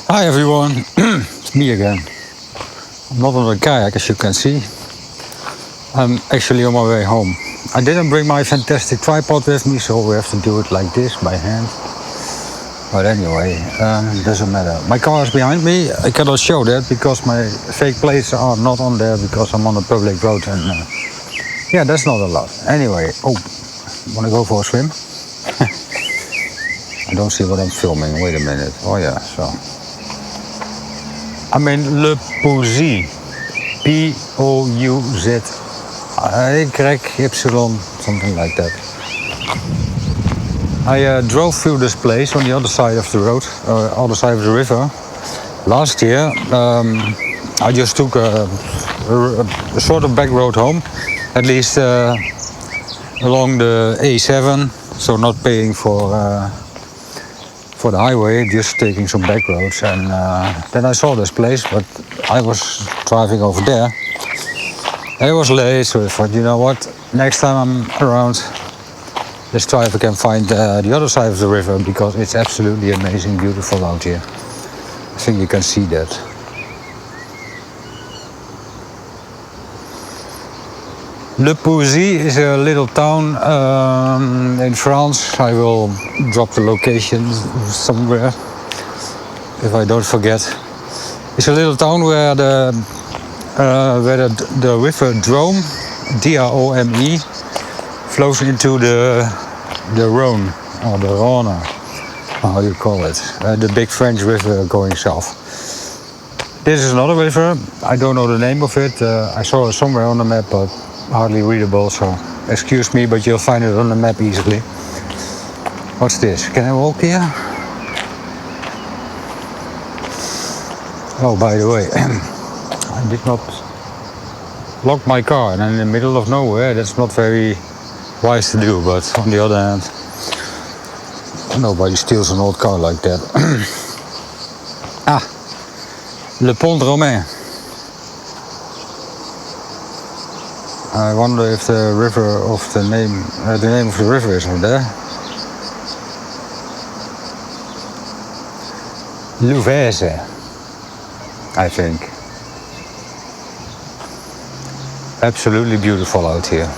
Hi everyone, it's me again. I'm not on a kayak as you can see. I'm actually on my way home. I didn't bring my fantastic tripod with me, so we have to do it like this by hand. But anyway, doesn't matter. My car is behind me. I cannot show that because my fake plates are not on there because I'm on a public road and yeah, that's not allowed. Anyway, wanna go for a swim? I don't see what I'm filming. Wait a minute. Oh yeah, so. I'm in Le Pouzy. P-O-U-Z. Y-Y, something like that. I drove through this place on the other side of the road, other side of the river. Last year, I just took a sort of back road home, at least along the A7, so not paying for the highway, just taking some back roads. And then I saw this place, but I was driving over there. It was late, so I thought, you know what, next time I'm around, let's try if I can find the other side of the river, because it's absolutely amazing, beautiful out here. I think you can see that. Le Pouzy is a little town in France. I will drop the location somewhere if I don't forget. It's a little town where the river Drôme, D-R-O-M-E, flows into the Rhône or the Rhône, how you call it, the big French river going south. This is another river. I don't know the name of it. I saw it somewhere on the map, but hardly readable, so excuse me, but you'll find it on the map easily. What's this? Can I walk here? Oh, by the way, I did not lock my car, and in the middle of nowhere, that's not very wise to do, but on the other hand, nobody steals an old car like that. Le Pont Romain. I wonder if the river of the name of the river is on there. Louvaise, I think. Absolutely beautiful out here.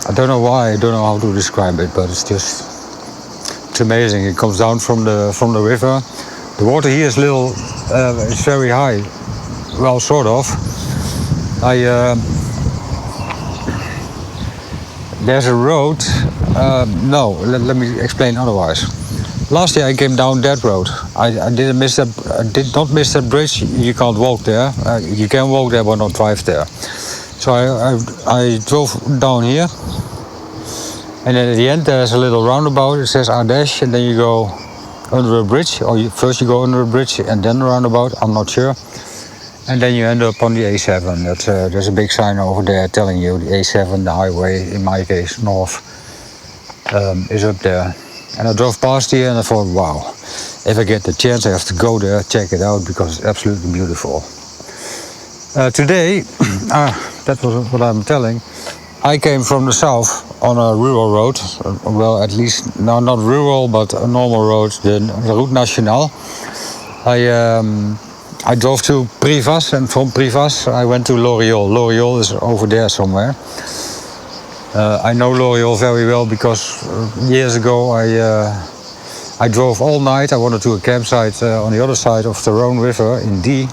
I don't know why, I don't know how to describe it, but it's amazing. It comes down from the river. The water here is it's very high. Well, sort of. There's a road. Let me explain otherwise. Last year I came down that road. I did not miss that bridge. You can't walk there. You can walk there, but not drive there. So I drove down here, and then at the end there's a little roundabout. It says Ardèche, and then you go under a bridge, or first you go under a bridge and then a roundabout. I'm not sure. And then you end up on the A7. There's a big sign over there telling you the A7, the highway, in my case, north, is up there. And I drove past here and I thought, wow, if I get the chance, I have to go there, check it out, because it's absolutely beautiful. Today, that was what I'm telling, I came from the south on a rural road. Well, at least, no, not rural, but a normal road, the Route Nationale. I drove to Privas, and from Privas I went to Loriol. Loriol is over there somewhere. I know Loriol very well because years ago I drove all night. I wanted to a campsite on the other side of the Rhône River in D.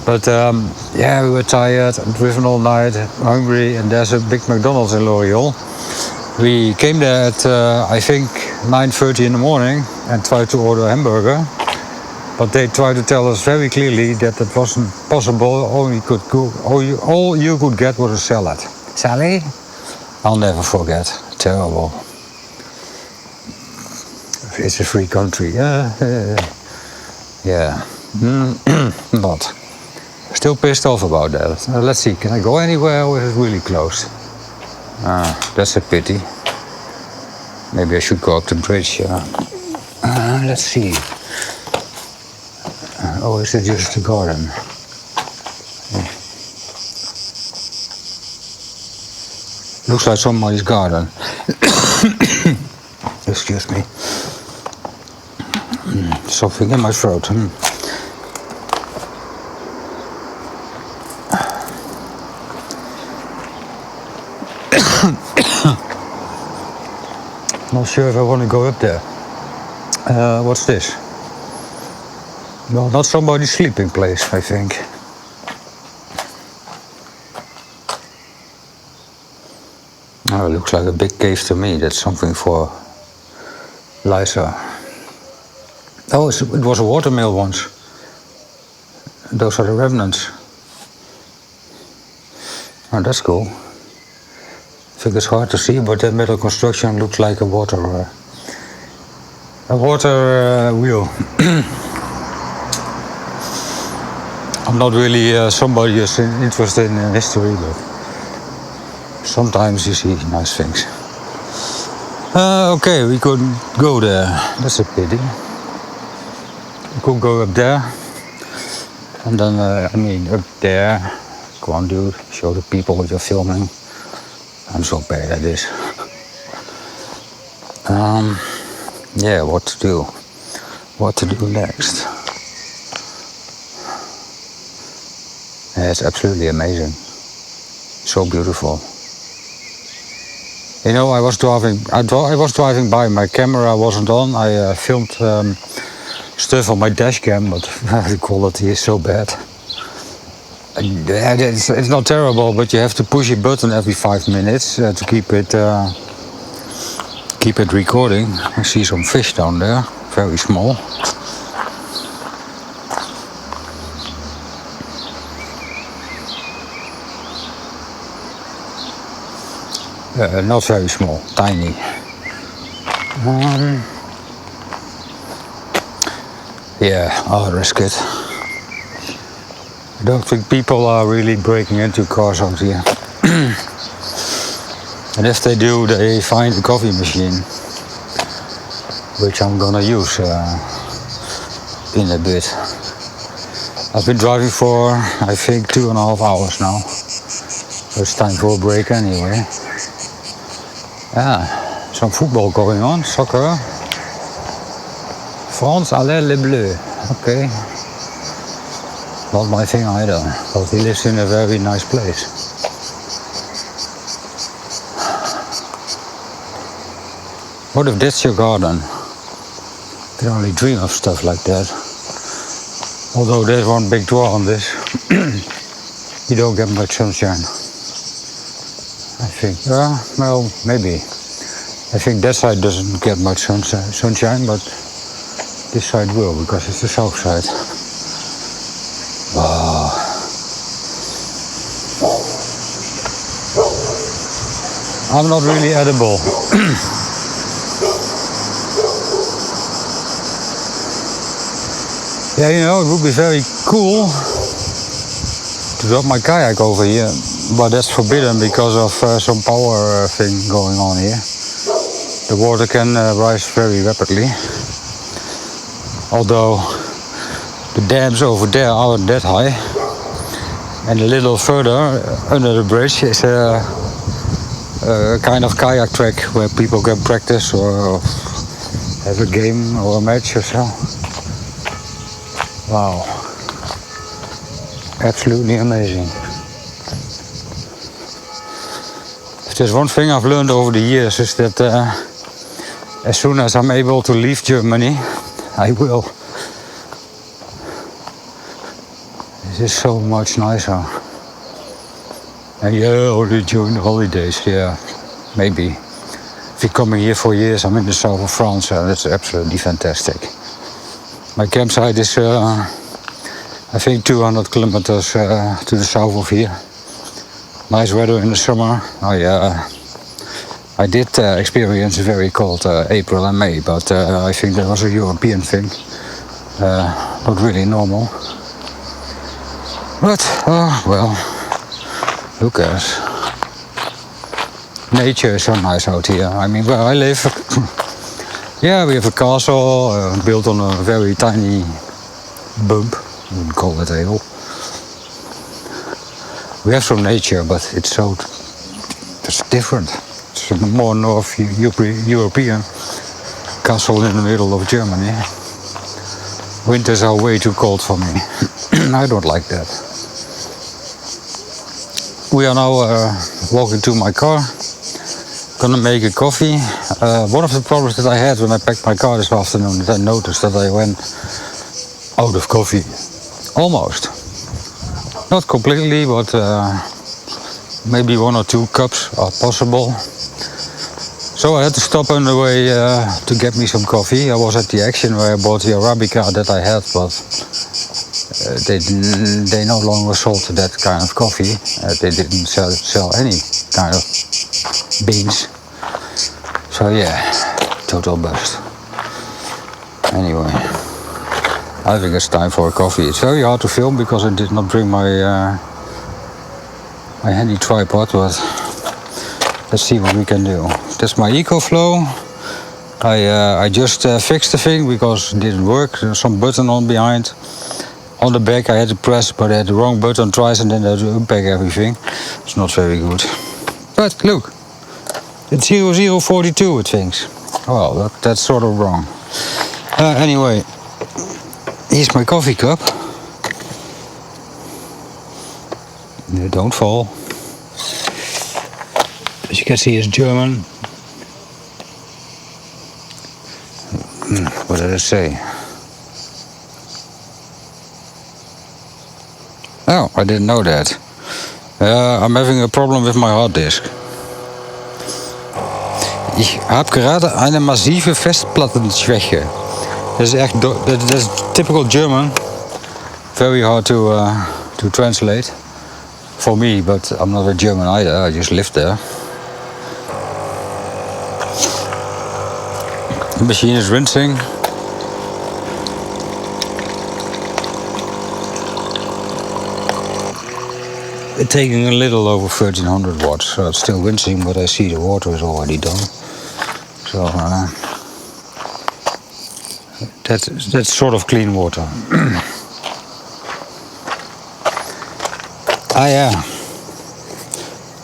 But we were tired, driven all night, hungry, and there's a big McDonald's in Loriol. We came there at I think 9:30 in the morning and tried to order a hamburger. But they tried to tell us very clearly that it wasn't possible. All you could get was a salad. Salad? I'll never forget. Terrible. It's a free country. Yeah. But still pissed off about that. Let's see. Can I go anywhere, or is it really closed? That's a pity. Maybe I should go up the bridge. Let's see. Or is it just a garden? Looks like somebody's garden. Excuse me. Something in my throat. Not sure if I want to go up there. What's this? No, not somebody's sleeping place, I think. Oh, it looks like a big cave to me. That's something for Liza. Oh, it was a watermill once. Those are the remnants. Oh, that's cool. I think it's hard to see, but that metal construction looks like a water wheel. I'm not really somebody who's interested in history, but sometimes you see nice things. Okay, we couldn't go there. That's a pity. We could go up there. And then, up there. Come on, dude. Show the people what you're filming. I'm so bad at this. Yeah, what to do? What to do next? Yeah, it's absolutely amazing. So beautiful. You know, I was driving by. My camera wasn't on. I filmed stuff on my dash cam, but the quality is so bad. Yeah, it's not terrible, but you have to push a button every 5 minutes to keep it recording. I see some fish down there, very small. Not very small, tiny. Yeah, I'll risk it. I don't think people are really breaking into cars out here. And if they do, they find a coffee machine, which I'm gonna use in a bit. I've been driving for, I think, 2.5 hours now. So it's time for a break anyway. Yeah, some football going on, soccer. France, allez les bleus. Okay. Not my thing either, but he lives in a very nice place. What if that's your garden? You can only dream of stuff like that. Although there's one big draw on this. You don't get much sunshine. I think, well, maybe. I think that side doesn't get much sunshine, but this side will, because it's the south side. Wow. I'm not really edible. Yeah, you know, it would be very cool to drop my kayak over here, but that's forbidden because of some power thing going on here. The water can rise very rapidly. Although the dams over there aren't that high. And a little further under the bridge is a kind of kayak track where people can practice or have a game or a match or so. Wow. Absolutely amazing. If there's one thing I've learned over the years is that as soon as I'm able to leave Germany, I will. This is so much nicer. And yeah, only during the holidays, yeah, maybe. If you're coming here for years, I'm in the south of France, and it's absolutely fantastic. My campsite is, I think, 200 kilometers to the south of here. Nice weather in the summer. I did experience a very cold April and May, but I think that was a European thing, not really normal. But, well, who cares? Nature is so nice out here. I mean, where I live, yeah, we have a castle built on a very tiny bump. I wouldn't call it a hill. We have some nature, but it's so it's different. It's a more North European castle in the middle of Germany. Winters are way too cold for me. I don't like that. We are now walking to my car. Gonna make a coffee. One of the problems that I had when I packed my car this afternoon is I noticed that I went out of coffee. Almost. Not completely, but maybe 1 or 2 cups are possible. So I had to stop on the way to get me some coffee. I was at the Action where I bought the Arabica that I had, but they no longer sold that kind of coffee. They didn't sell any kind of beans. So yeah, total bust. Anyway, I think it's time for a coffee. It's very hard to film because I did not bring my my handy tripod, but let's see what we can do. That's my EcoFlow. I just fixed the thing because it didn't work. There's some button on behind. On the back I had to press, but I had the wrong button twice and then I had to unpack everything. It's not very good. But look, it's 0042 it thinks. Well, that's sort of wrong. Anyway, here's my coffee cup. No, don't fall. As you can see, it's German. What did I say? Oh, I didn't know that. I'm having a problem with my hard disk. Ich habe gerade eine massive Festplattenschwäche. That's typical German. Very hard to translate for me, but I'm not a German either. I just live there. The machine is rinsing. It's taking a little over 1300 watts, so it's still rinsing, but I see the water is already done. So that's sort of clean water. Ah yeah,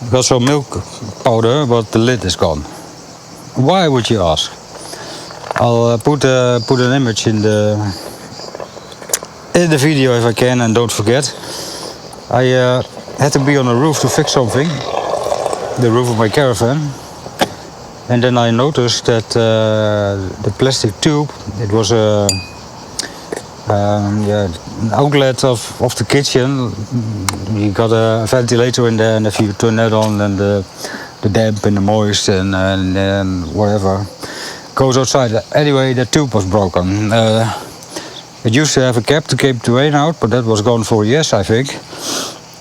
I've got some milk powder, but the lid is gone. Why would you ask? I'll put an image in the video if I can, and don't forget, I had to be on the roof to fix something, the roof of my caravan, and then I noticed that the plastic tube, it was an outlet of the kitchen. You got a ventilator in there, and if you turn that on, then the damp and the moist and whatever goes outside. Anyway, the tube was broken. It used to have a cap to keep the rain out, but that was gone for years, I think.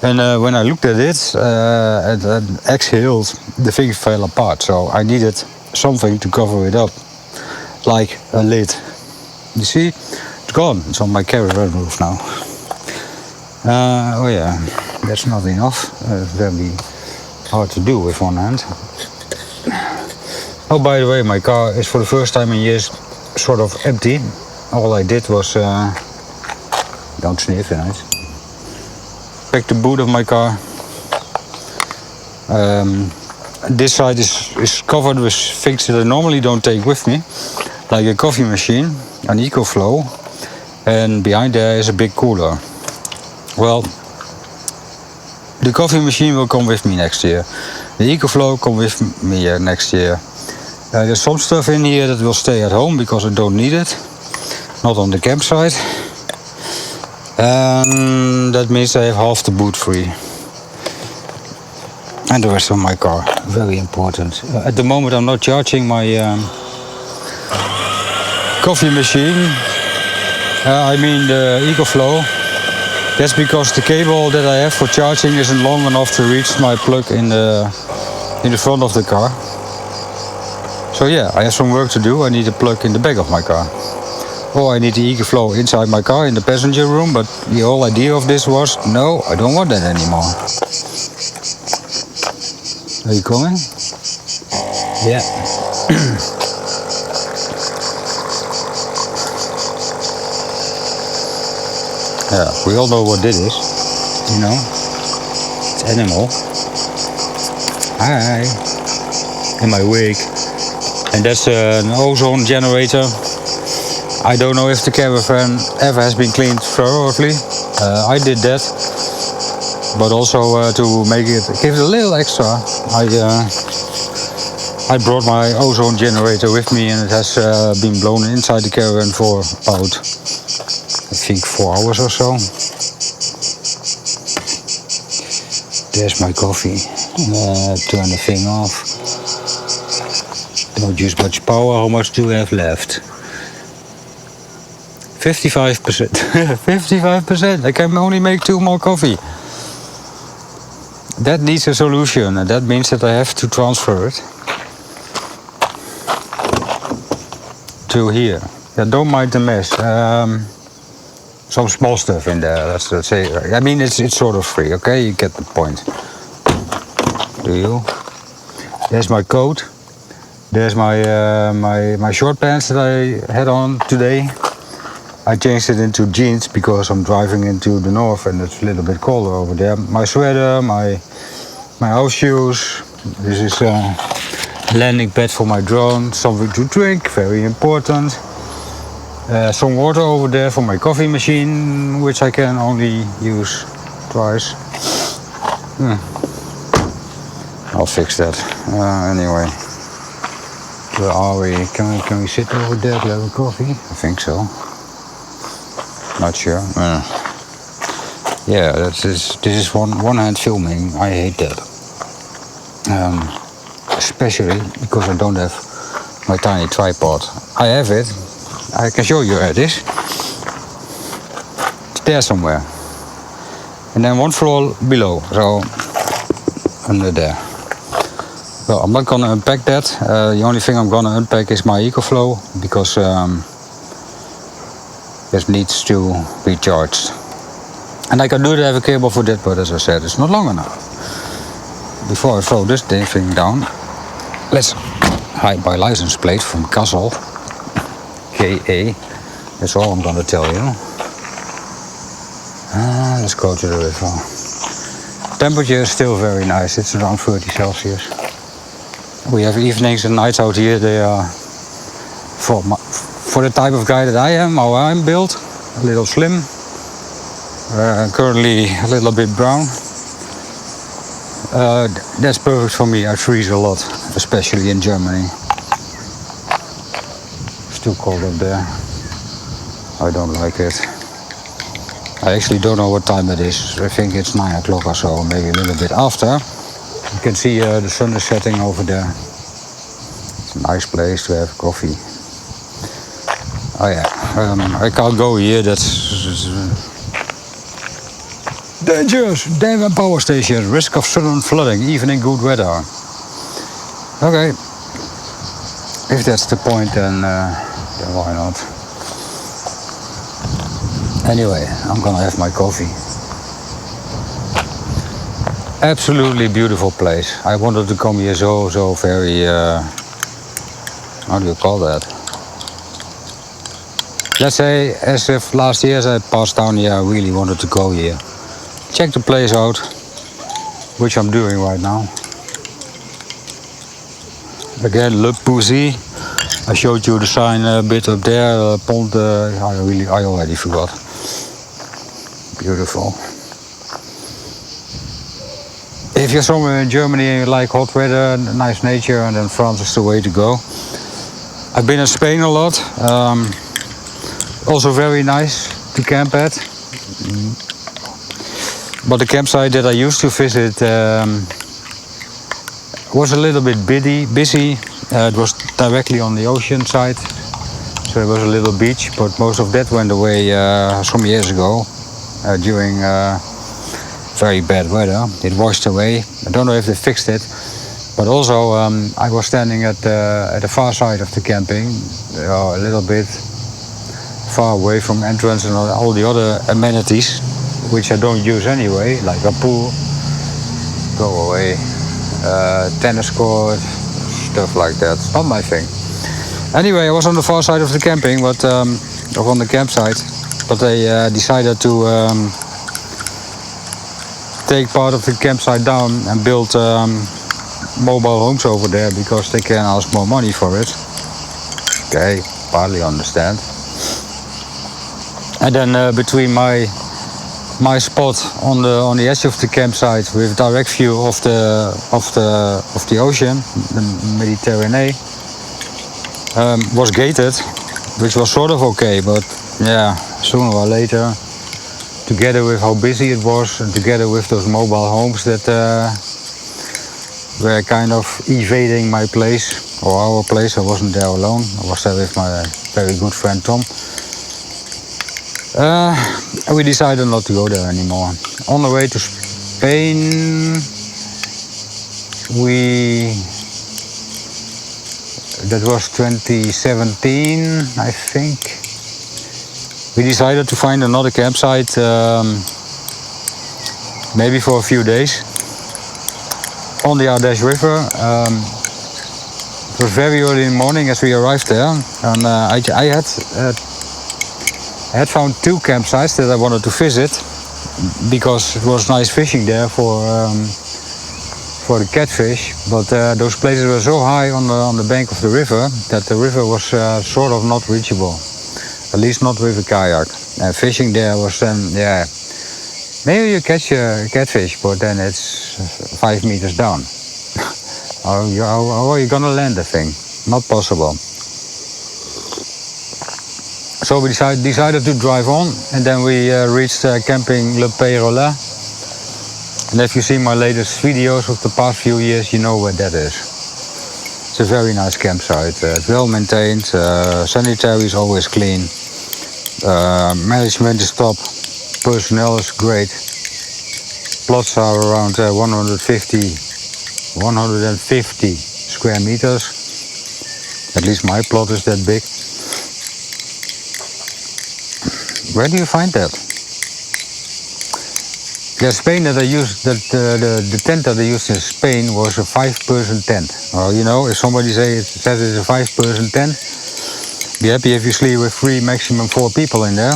And when I looked at it and exhaled, the thing fell apart. So I needed something to cover it up, like a lid. You see, it's gone. It's on my caravan roof now. Oh yeah, that's not enough. Very hard to do with one hand. Oh, by the way, my car is for the first time in years sort of empty. All I did was, don't sniff, right? Pack the boot of my car. This side is covered with things that I normally don't take with me, like a coffee machine, an EcoFlow, and behind there is a big cooler. Well, the coffee machine will come with me next year. The EcoFlow come with me next year. There's some stuff in here that will stay at home because I don't need it, not on the campsite. And that means I have half the boot free. And the rest of my car, very important. At the moment I'm not charging my coffee machine. I mean the EcoFlow. That's because the cable that I have for charging isn't long enough to reach my plug in the front of the car. So yeah, I have some work to do. I need a plug in the back of my car. Or I need the EcoFlow inside my car in the passenger room, but the whole idea of this was, no, I don't want that anymore. Are you coming? Yeah. Yeah, we all know what this is, you know. It's animal. Hi. In my wig. And that's an ozone generator. I don't know if the caravan ever has been cleaned thoroughly. I did that. But also to make it, give it a little extra, I brought my ozone generator with me, and it has been blown inside the caravan for about, I think, 4 hours or so. There's my coffee. Turn the thing off. Don't use much power. How much do we have left? 55%. 55%. I can only make 2 more coffee. That needs a solution, and that means that I have to transfer it to here. Yeah, don't mind the mess. Some small stuff in there. Let's say. I mean, it's sort of free. Okay, you get the point. Do you? There's my coat. There's my short pants that I had on today. I changed it into jeans because I'm driving into the north and it's a little bit colder over there. My sweater, my house shoes. This is a landing pad for my drone. Something to drink, very important. Some water over there for my coffee machine, which I can only use twice. I'll fix that. Anyway, where are we? Can we sit over there to have a coffee? I think so. Not sure. Yeah, this is one hand filming. I hate that. Especially because I don't have my tiny tripod. I have it. I can show you where it is. It's there somewhere. And then 1 floor below, so under there. Well, I'm not gonna unpack that. The only thing I'm gonna unpack is my EcoFlow because it needs to be charged. And I can do have a cable for that, but as I said, it's not long enough. Before I throw this thing down, let's hide my license plate from Kassel. KA. That's all I'm gonna tell you. Let's go to the river. Temperature is still very nice. It's around 30 Celsius. We have evenings and nights out here. They are for the type of guy that I am, how I'm built, a little slim. Currently a little bit brown. That's perfect for me. I freeze a lot, especially in Germany. Too cold up there. I don't like it. I actually don't know what time it is. I think it's 9 o'clock or so, maybe a little bit after. You can see the sun is setting over there. It's a nice place to have coffee. Oh yeah, I can't go here. That's dangerous. Damn power station. Risk of sudden flooding, even in good weather. Okay. If that's the point, then why not? Anyway, I'm gonna have my coffee. Absolutely beautiful place. I wanted to come here so very, how do you call that? Let's say as if last year as I passed down here, I really wanted to go here. Check the place out, which I'm doing right now. Again, Le Poussy. I showed you the sign a bit up there, Pont. I already forgot. Beautiful. If you're somewhere in Germany and you like hot weather, nice nature, and then France is the way to go. I've been in Spain a lot. Also very nice to camp at. But the campsite that I used to visit was a little bit busy. It was directly on the ocean side, so it was a little beach, but most of that went away some years ago during very bad weather. It washed away. I don't know if they fixed it, but also I was standing at the far side of the camping, a little bit far away from entrance and all the other amenities, which I don't use anyway, like a pool. Go away. Tennis court, stuff like that. It's not my thing. Anyway, I was on the far side of the camping, but or on the campsite, but they decided to take part of the campsite down and build mobile homes over there because they can ask more money for it. Okay, partly understand. And then between my spot on the edge of the campsite with direct view of the ocean, the Mediterranean, was gated, which was sort of okay, but yeah, sooner or later, together with how busy it was and together with those mobile homes that were kind of evading my place or our place. I wasn't there alone. I was there with my very good friend Tom. We decided not to go there anymore. On the way to Spain, that was 2017, I think. We decided to find another campsite, maybe for a few days, on the Ardèche River. It was very early in the morning as we arrived there, and I had found two campsites that I wanted to visit because it was nice fishing there for the catfish. But those places were so high on the bank of the river that the river was sort of not reachable, at least not with a kayak. And fishing there was yeah, maybe you catch a catfish, but then it's 5 meters down. How are you gonna land the thing? Not possible. So we decided to drive on, and then we reached camping Le Peyrolet. And if you see my latest videos of the past few years, you know where that is. It's a very nice campsite. It's well maintained, sanitary is always clean, management is top, personnel is great. Plots are around 150 square meters. At least my plot is that big. Where do you find that? The Spain that I used, the tent that I used in Spain was a 5-person tent. Well, you know, if somebody says it's a 5-person tent, be happy if you sleep with 3, maximum 4 people in there.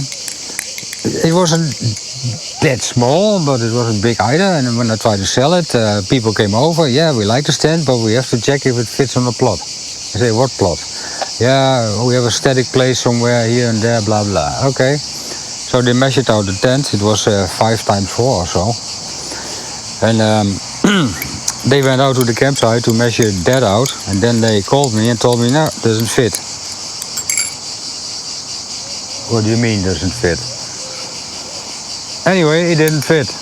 It wasn't that small, but it wasn't big either. And when I tried to sell it, people came over. Yeah, we like this tent, but we have to check if it fits on the plot. I say, what plot? Yeah, we have a static place somewhere here and there, blah, blah. Okay. So they measured out the tent. It was 5x4 or so. And they went out to the campsite to measure that out. And then they called me and told me, no, it doesn't fit. What do you mean doesn't fit? Anyway, it didn't fit.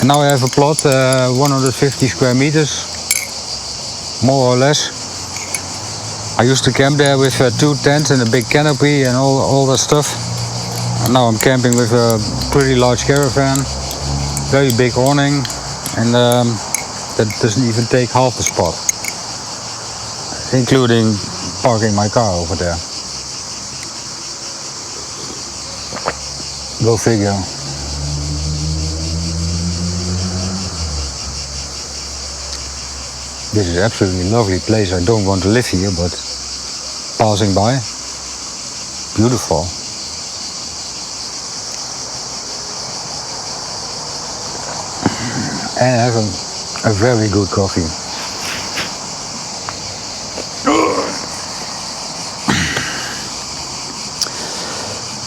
And now I have a plot, 150 square meters, more or less. I used to camp there with 2 tents and a big canopy and all that stuff. And now I'm camping with a pretty large caravan, very big awning, and that doesn't even take half the spot, including parking my car over there. Go figure. This is absolutely lovely place. I don't want to live here, but passing by, beautiful. And having a very good coffee.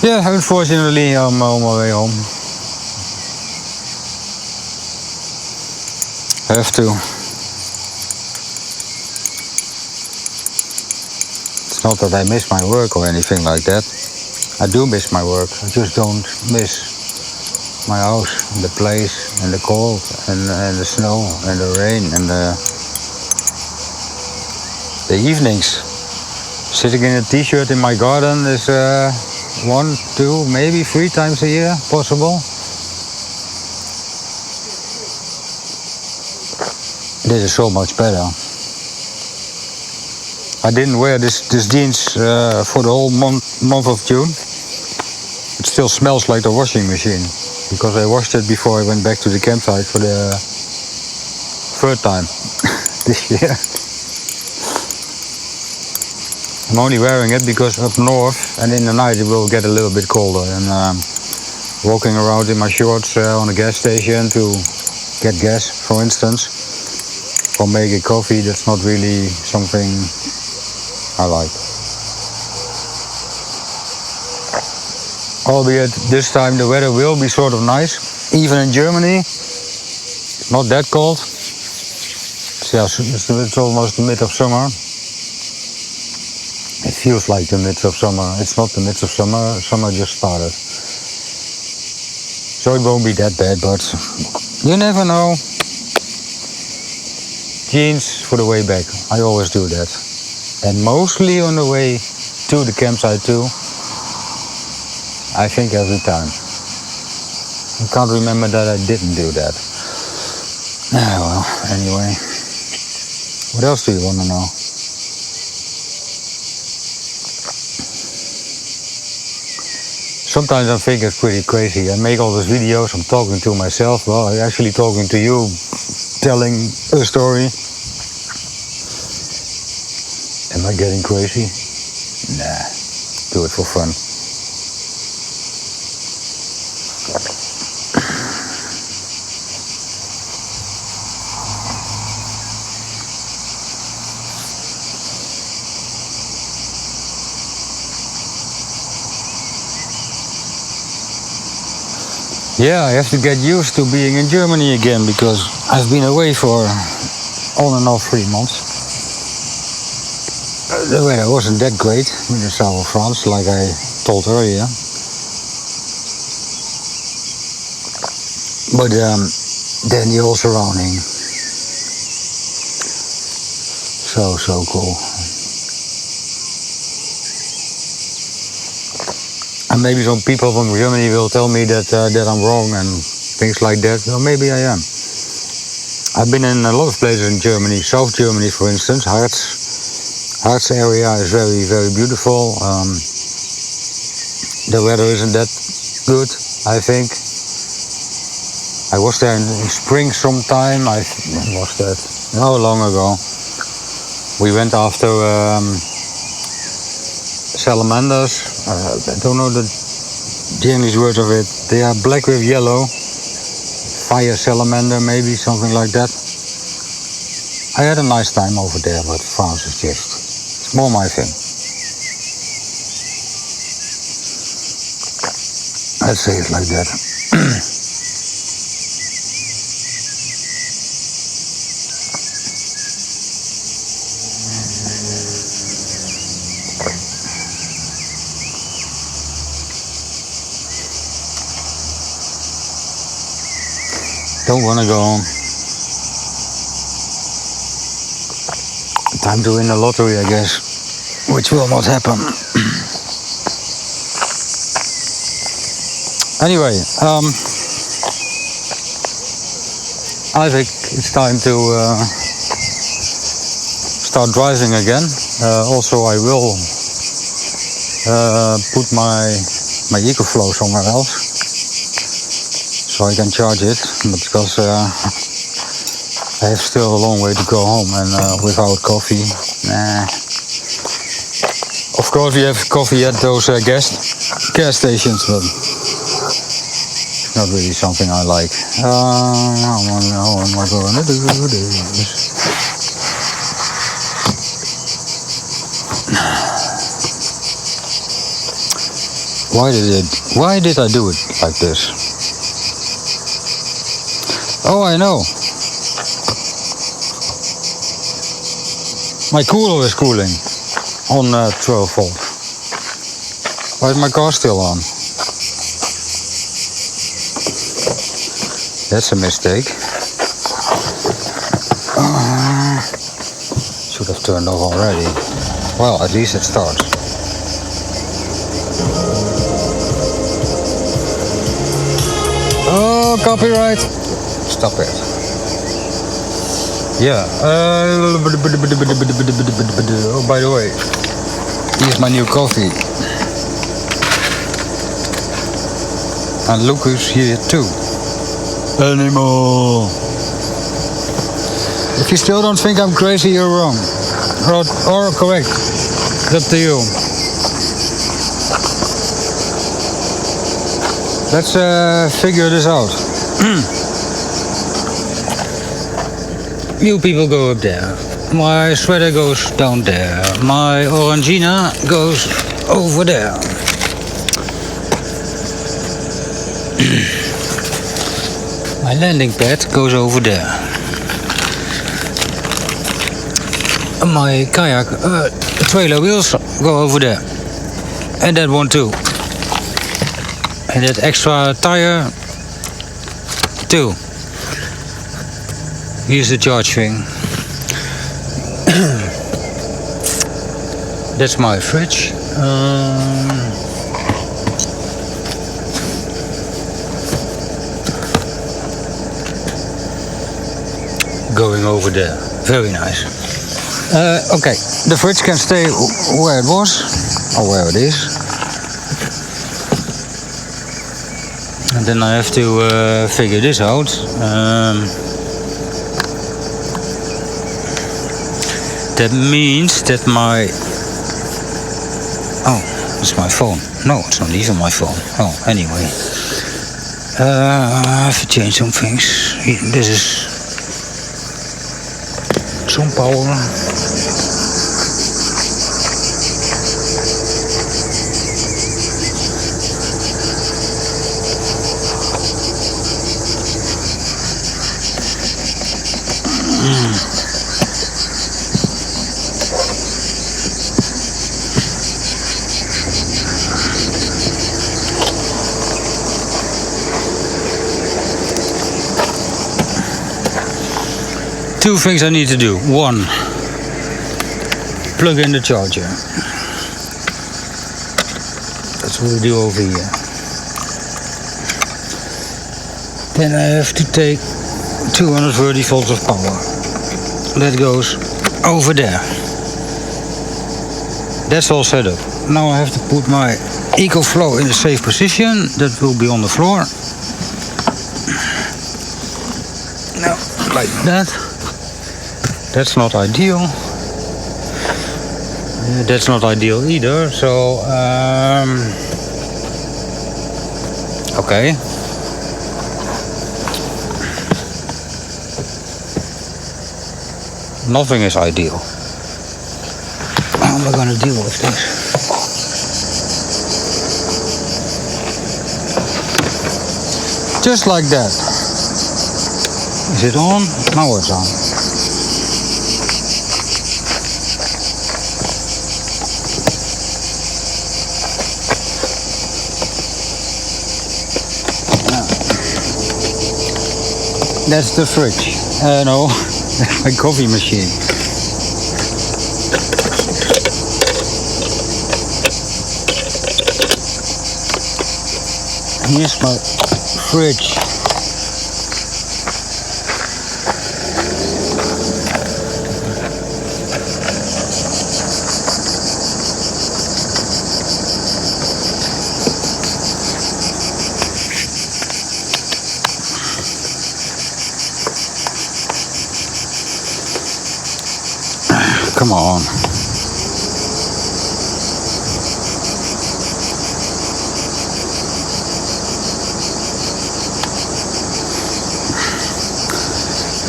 Yeah, unfortunately, I'm on my way home. Have to. It's not that I miss my work or anything like that. I do miss my work. I just don't miss my house, and the place, and the cold, and the snow, and the rain, and the evenings. Sitting in a t-shirt in my garden is 1, 2, maybe 3 times a year possible. This is so much better. I didn't wear this jeans for the whole month of June. It still smells like the washing machine, because I washed it before I went back to the campsite for the 3rd time this year. I'm only wearing it because up north and in the night it will get a little bit colder, and walking around in my shorts on a gas station to get gas, for instance, for making coffee, that's not really something I like. Albeit this time the weather will be sort of nice. Even in Germany, not that cold. Yeah, it's almost the mid of summer. It feels like the mid of summer. It's not the mid of summer. Summer just started. So it won't be that bad, but you never know. Jeans for the way back. I always do that. And mostly on the way to the campsite too. I think every time. I can't remember that I didn't do that. Well, anyway. What else do you want to know? Sometimes I think it's pretty crazy. I make all these videos, I'm talking to myself. Well, I'm actually talking to you, telling a story. Am I getting crazy? Nah, do it for fun. Yeah, I have to get used to being in Germany again because I've been away for on and off 3 months. The weather wasn't that great in the south of France, like I told earlier. But then the whole surrounding, so cool. And maybe some people from Germany will tell me that I'm wrong and things like that. Well, maybe I am. I've been in a lot of places in Germany. South Germany, for instance, Harz area is very, very beautiful. The weather isn't that good, I think. I was there in spring sometime. When was that? How long ago? We went after salamanders. I don't know the English word of it. They are black with yellow. Fire salamander, maybe, something like that. I had a nice time over there, but France is it's more my thing. Let's say it like that. Don't want to go home. Time to win the lottery, I guess, which will not happen. Anyway, I think it's time to start driving again. Also, I will put my EcoFlow somewhere else, so I can charge it, because I have still a long way to go home, and without coffee, nah. Of course, we have coffee at those gas stations, but it's not really something I like. How am I going to do this? Why did I do it like this? Oh, I know. My cooler is cooling on 12 volt. Why is my car still on? That's a mistake. Should have turned off already. Well, at least it starts. Oh, copyright. Stop it. Yeah. Oh, by the way, here's my new coffee. And look who's here too. Animal. If you still don't think I'm crazy, you're wrong. Or correct. It's up to you. Let's figure this out. You people go up there. My sweater goes down there. My Orangina goes over there. My landing pad goes over there. My kayak trailer wheels go over there. And that one too. And that extra tire too. Here's the charge thing. That's my fridge. Going over there. Very nice. Okay, the fridge can stay where it was, or where it is. And then I have to figure this out. That means that my... Oh, it's my phone. No, it's not even my phone. Oh, anyway. I have to change some things. This is... some power. Two things I need to do. One, plug in the charger. That's what we do over here. Then I have to take 230 volts of power. That goes over there. That's all set up. Now I have to put my EcoFlow in a safe position. That will be on the floor. Now, like that. That's not ideal. That's not ideal either. So, okay. Nothing is ideal. How am I gonna deal with this? Just like that. Is it on? Now it's on. That's the fridge. No, my coffee machine. Here's my fridge. Come on.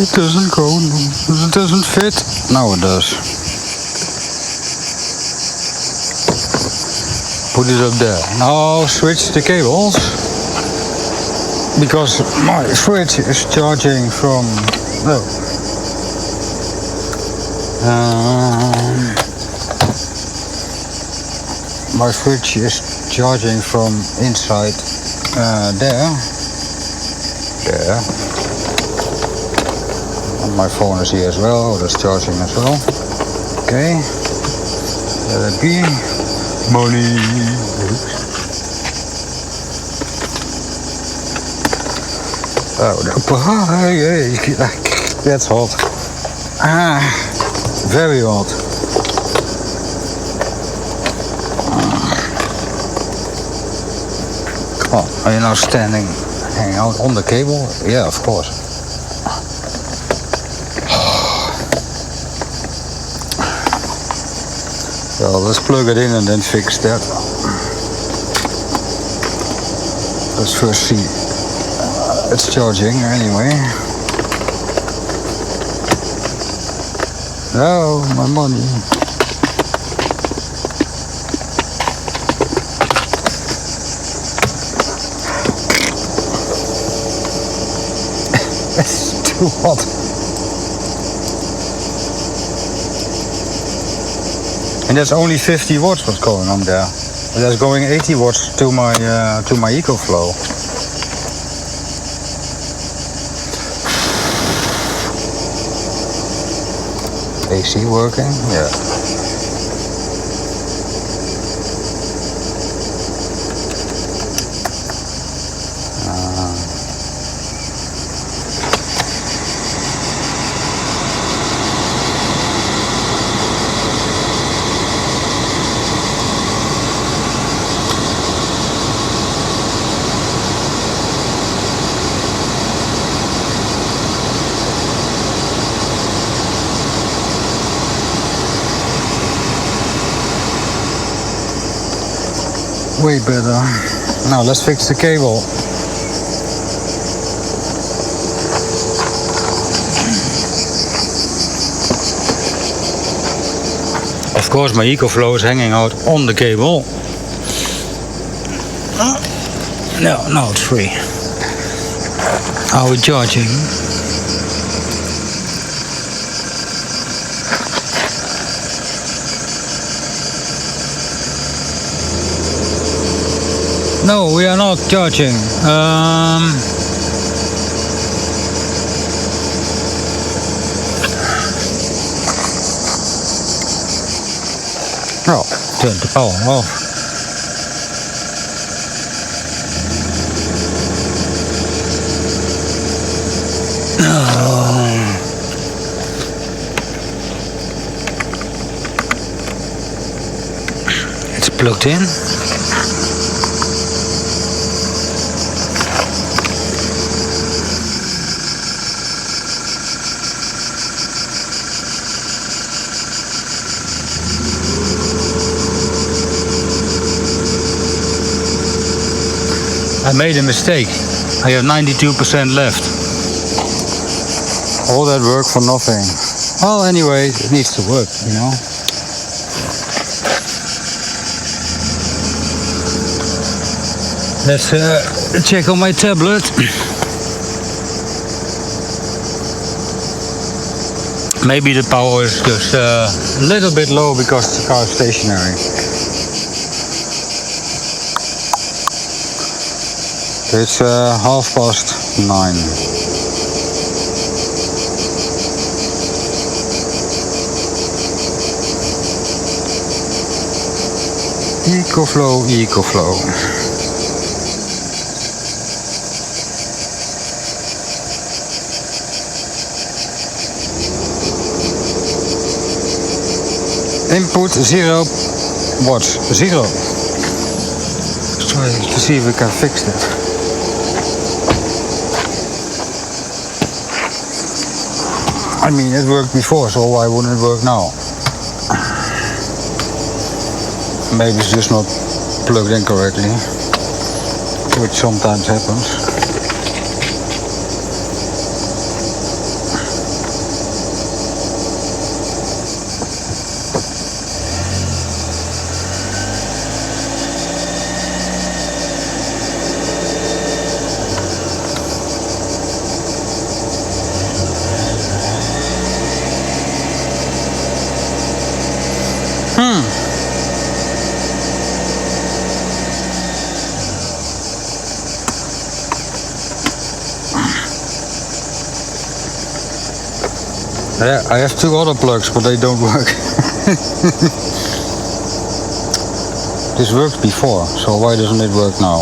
It doesn't go, it doesn't fit. Now it does. Put it up there. Now switch the cables. Because my fridge is charging from... Oh. My fridge is charging from inside there. And my phone is here as well, that's charging as well. Okay, let it be. Money. Oh, that's hot. Very hot. Come on, are you now hanging out on the cable? Yeah, of course. Well, let's plug it in and then fix that. Let's first see. It's charging anyway. No, my money. It's too hot. And that's only 50 watts what's going on there. But that's going 80 watts to my EcoFlow. AC working? Yeah. Way better. Now let's fix the cable. Of course my EcoFlow is hanging out on the cable. No, it's free. Are we charging? No, we are not charging. Oh, turn the power off. It's plugged in. I made a mistake. I have 92% left. All that work for nothing. Well, anyway, it needs to work, you know. Let's check on my tablet. Maybe the power is just a little bit low because the car is stationary. It's 9:30. EcoFlow. Input 0 watts. 0. Let's try to see if we can fix that. I mean, it worked before, so why wouldn't it work now? Maybe it's just not plugged in correctly, which sometimes happens. Yeah, I have 2 other plugs, but they don't work. This worked before, so why doesn't it work now?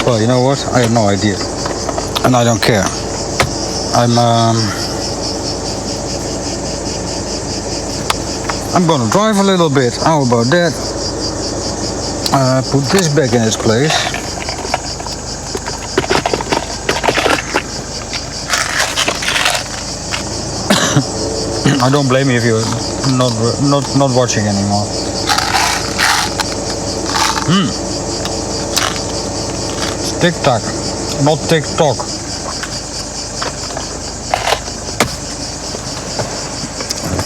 Well, you know what? I have no idea. And I don't care. I'm gonna drive a little bit. How about that? Put this back in its place. I don't blame you if you're not watching anymore. Tic-tac, not tick-tock.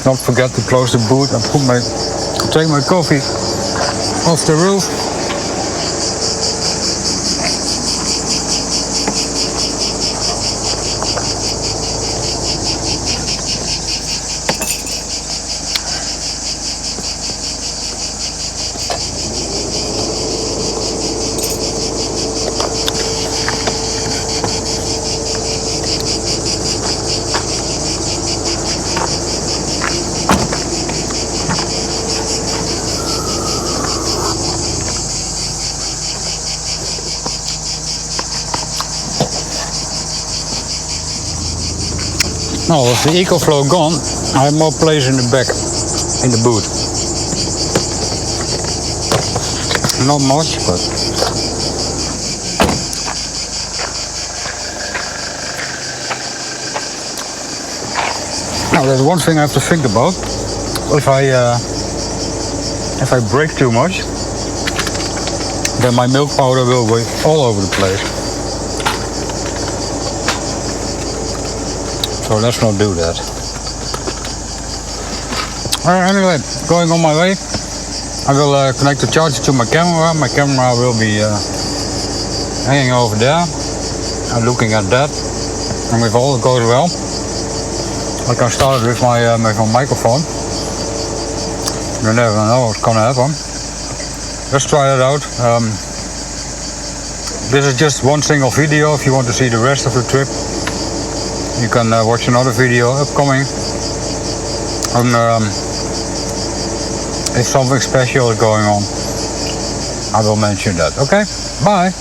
Don't forget to close the boot and take my coffee off the roof. Now with the EcoFlow gone, I have more place in the back, in the boot. Not much, but... Now there's one thing I have to think about. If I brake too much, then my milk powder will be all over the place. So let's not do that. Anyway, going on my way, I will connect the charger to my camera. My camera will be hanging over there. I'm looking at that, and if all goes well, I can start with my microphone. You never know what's gonna happen. Let's try it out. This is just one single video. If you want to see the rest of the trip, you can watch another video upcoming. And if something special is going on, I will mention that. Okay, bye.